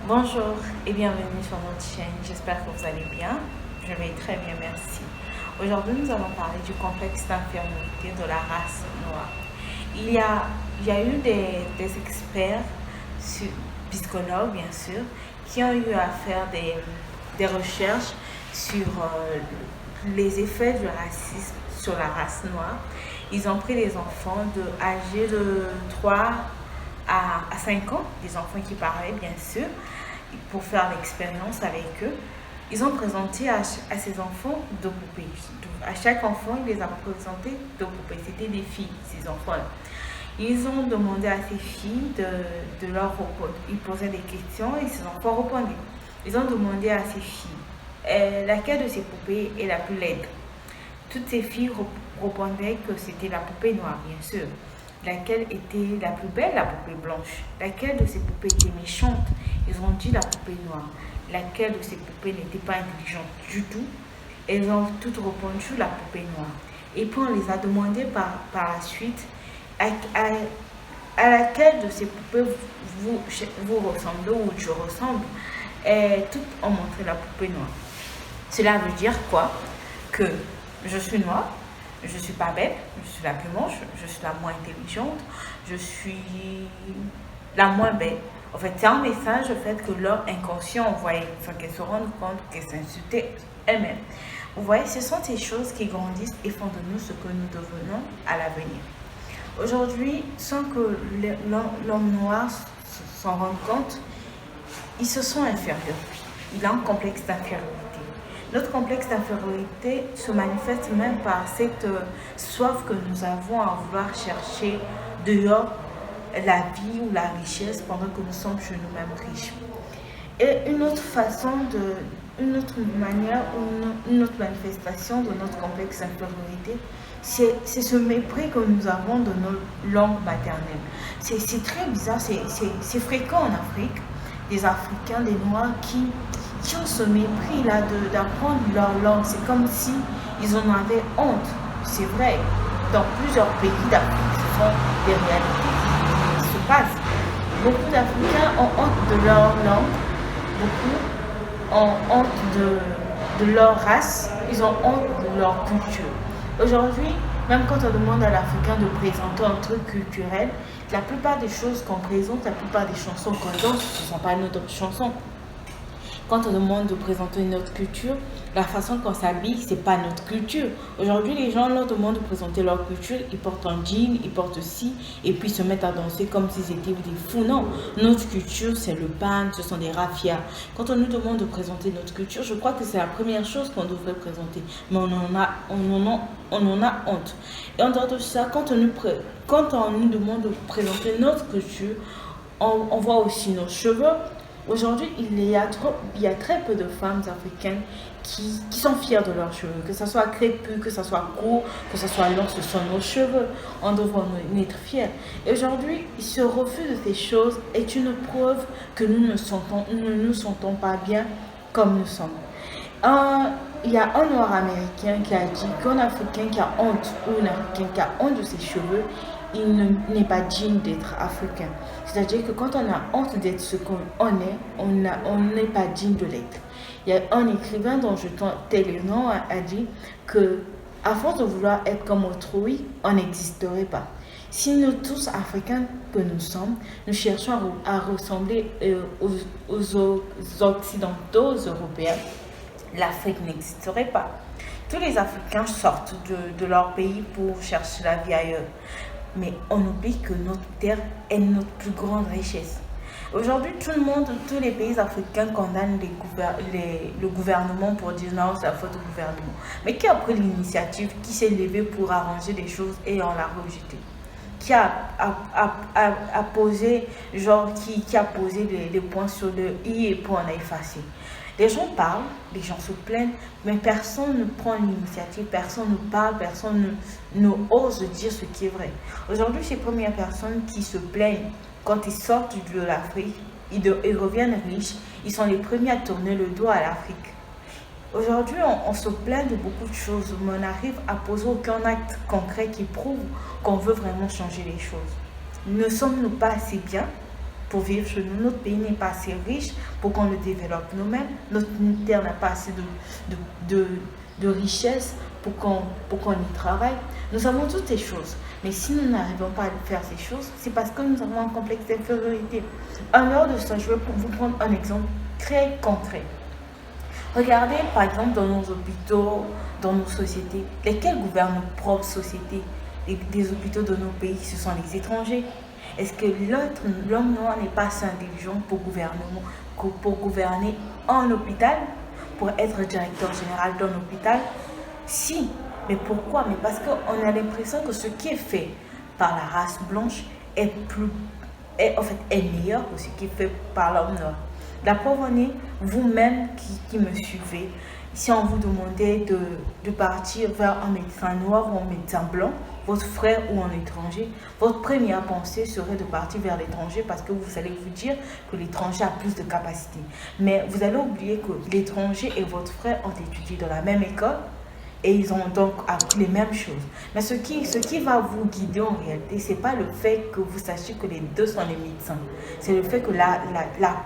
Bonjour et bienvenue sur notre chaîne, j'espère que vous allez bien. Je vais très bien, merci. Aujourd'hui, nous allons parler du complexe d'infériorité de la race noire. Il y a eu des experts, psychologues bien sûr, qui ont eu à faire des recherches sur les effets du racisme sur la race noire. Ils ont pris des enfants âgés de 3 à 5 ans, des enfants qui parlaient bien sûr, pour faire l'expérience avec eux. Ils ont présenté à ces enfants deux poupées. À chaque enfant, ils les ont présenté deux poupées. C'était des filles, ces enfants-là. Ils ont demandé à ces filles de leur répondre. Ils posaient des questions et ces enfants répondaient. Ils ont demandé à ces filles laquelle de ces poupées est la plus laide. Toutes ces filles répondaient que c'était la poupée noire, bien sûr. Laquelle était la plus belle, la poupée blanche. Laquelle de ces poupées était méchante? Ils ont dit la poupée noire. Laquelle de ces poupées n'était pas intelligente du tout? Elles ont toutes répondu la poupée noire. Et puis on les a demandé par la suite à laquelle de ces poupées vous ressemblez ou je ressemble. Et toutes ont montré la poupée noire. Cela veut dire quoi? Que je suis noire, je ne suis pas bête, je suis la plus moche, je suis la moins intelligente, je suis la moins belle. En fait, c'est un message au fait que leur inconscient voyait, enfin, qu'elles se rendent compte qu'elles s'insultaient elles-mêmes. Vous voyez, ce sont ces choses qui grandissent et font de nous ce que nous devenons à l'avenir. Aujourd'hui, sans que l'homme noir s'en rende compte, ils se sont inférieurs. Il a un complexe d'infériorité. Notre complexe d'infériorité se manifeste même par cette soif que nous avons à vouloir chercher dehors la vie ou la richesse pendant que nous sommes chez nous-mêmes riches. Et une autre façon une autre manière ou une autre manifestation de notre complexe d'infériorité, c'est ce mépris que nous avons de nos langues maternelles. C'est très bizarre, c'est fréquent en Afrique, des Africains, des Noirs qui ont ce mépris-là d'apprendre leur langue. C'est comme si ils en avaient honte. C'est vrai, dans plusieurs pays d'Afrique, ce sont des réalités qui se passent. Beaucoup d'Africains ont honte de leur langue, beaucoup ont honte de leur race, ils ont honte de leur culture. Aujourd'hui, même quand on demande à l'Africain de présenter un truc culturel, la plupart des choses qu'on présente, la plupart des chansons qu'on danse, ce ne sont pas notre chansons. Quand on demande de présenter notre culture, la façon qu'on s'habille, c'est pas notre culture. Aujourd'hui, les gens leur demandent de présenter leur culture, ils portent un jean, ils portent ci, et puis se mettent à danser comme s'ils étaient des fous. Non, notre culture, c'est le pan, ce sont des raffias. Quand on nous demande de présenter notre culture, je crois que c'est la première chose qu'on devrait présenter. Mais on en a honte. Et en dehors de ça, quand on nous demande de présenter notre culture, on voit aussi nos cheveux. Aujourd'hui, il y a très peu de femmes africaines qui sont fières de leurs cheveux, que ce soit crépus, que ce soit court, que ce soit long, ce sont nos cheveux. On devrait en être fiers. Et aujourd'hui, ce refus de ces choses est une preuve que nous ne nous sentons pas bien comme nous sommes. Il y a un noir américain qui a dit qu'un Africain qui a honte ou un Africain qui a honte de ses cheveux, il n'est pas digne d'être africain. C'est-à-dire que quand on a honte d'être ce qu'on est, on n'est pas digne de l'être. Il y a un écrivain dont je tais le nom a dit que à force de vouloir être comme autrui, on n'existerait pas. Si nous tous Africains que nous sommes, nous cherchons à ressembler aux Occidentaux européens, l'Afrique n'existerait pas. Tous les Africains sortent de leur pays pour chercher la vie ailleurs. Mais on oublie que notre terre est notre plus grande richesse. Aujourd'hui, tous les pays africains condamnent le gouvernement pour dire non, c'est la faute du gouvernement. Mais qui a pris l'initiative, qui s'est levé pour arranger les choses et on l'a rejeté? Qui a posé, qui a posé les points sur le i et puis on a effacé? Les gens parlent, les gens se plaignent, mais personne ne prend l'initiative, personne ne parle, personne ne ose dire ce qui est vrai. Aujourd'hui, ces premières personnes qui se plaignent quand ils sortent de l'Afrique, ils reviennent riches, ils sont les premiers à tourner le dos à l'Afrique. Aujourd'hui, on se plaint de beaucoup de choses, mais on n'arrive à poser aucun acte concret qui prouve qu'on veut vraiment changer les choses. Ne sommes-nous pas assez bien? pour vivre chez nous. Notre pays n'est pas assez riche pour qu'on le développe nous-mêmes. Notre terre n'a pas assez de richesse pour qu'on y travaille. Nous avons toutes ces choses. Mais si nous n'arrivons pas à faire ces choses, c'est parce que nous avons un complexe d'infériorité. En dehors de ça, je vais vous prendre un exemple très concret. Regardez par exemple dans nos hôpitaux, dans nos sociétés, lesquels gouvernent nos propres sociétés, les hôpitaux de nos pays, ce sont les étrangers. Est-ce que l'homme noir n'est pas assez intelligent pour gouverner un hôpital, pour être directeur général d'un hôpital? Si, mais pourquoi? Mais parce qu'on a l'impression que ce qui est fait par la race blanche est meilleur que ce qui est fait par l'homme noir. La preuve en est, vous-même qui me suivez, si on vous demandait de partir vers un médecin noir ou un médecin blanc, votre frère ou un étranger, votre première pensée serait de partir vers l'étranger parce que vous allez vous dire que l'étranger a plus de capacités. Mais vous allez oublier que l'étranger et votre frère ont étudié dans la même école et ils ont donc appris les mêmes choses. Mais ce qui va vous guider en réalité, ce n'est pas le fait que vous sachiez que les deux sont les médecins. C'est le fait que la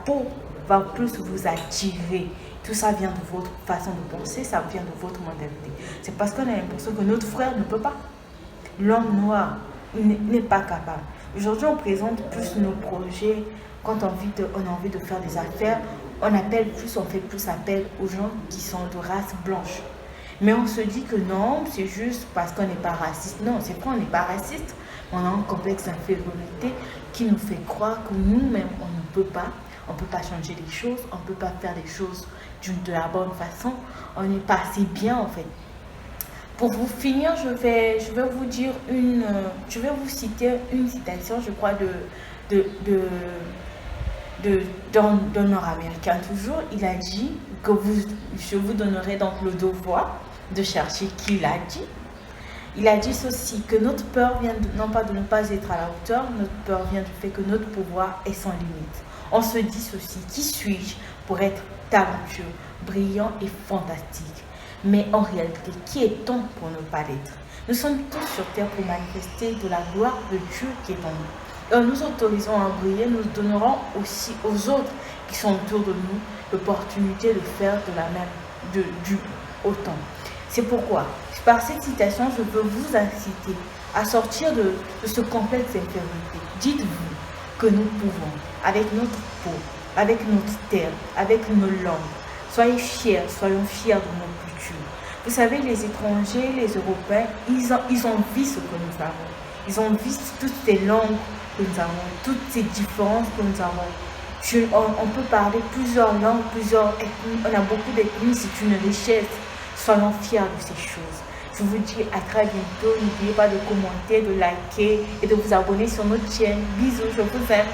peau va plus vous attirer. Tout ça vient de votre façon de penser, ça vient de votre mentalité. C'est parce qu'on a l'impression que notre frère ne peut pas. L'homme noir n'est pas capable. Aujourd'hui, on présente plus nos projets. Quand on a envie de faire des affaires, on fait plus appel aux gens qui sont de race blanche. Mais on se dit que non, c'est juste parce qu'on n'est pas raciste. Non, c'est pas qu'on n'est pas raciste. On a un complexe d'infériorité qui nous fait croire que nous-mêmes, on ne peut pas. On ne peut pas changer les choses, on ne peut pas faire les choses de la bonne façon. On n'est pas assez bien en fait. Pour vous finir, je vais vous citer une citation, je crois, d'un Nord-Américain toujours. Il a dit que je vous donnerai donc le devoir de chercher qui l'a dit. Il a dit ceci, que notre peur vient non pas de ne pas être à la hauteur, notre peur vient du fait que notre pouvoir est sans limite. On se dit ceci, qui suis-je pour être talentueux, brillant et fantastique? Mais en réalité, qui est-on pour ne pas l'être? Nous sommes tous sur terre pour manifester de la gloire de Dieu qui est en nous. Et en nous autorisant à briller, nous donnerons aussi aux autres qui sont autour de nous l'opportunité de faire du autant. C'est pourquoi, par cette citation, je veux vous inciter à sortir de ce complexe d'infériorité. Dites-vous que nous pouvons, avec notre peau, avec notre terre, avec nos langues. Soyons fiers de nos cultures. Vous savez, les étrangers, les Européens, ils ont vu ce que nous avons. Ils ont vu toutes ces langues que nous avons, toutes ces différences que nous avons. On peut parler plusieurs langues, plusieurs ethnies. On a beaucoup d'ethnies, c'est une richesse. Soyons fiers de ces choses. Je vous dis à très bientôt. N'oubliez pas de commenter, de liker et de vous abonner sur notre chaîne. Bisous, je vous aime.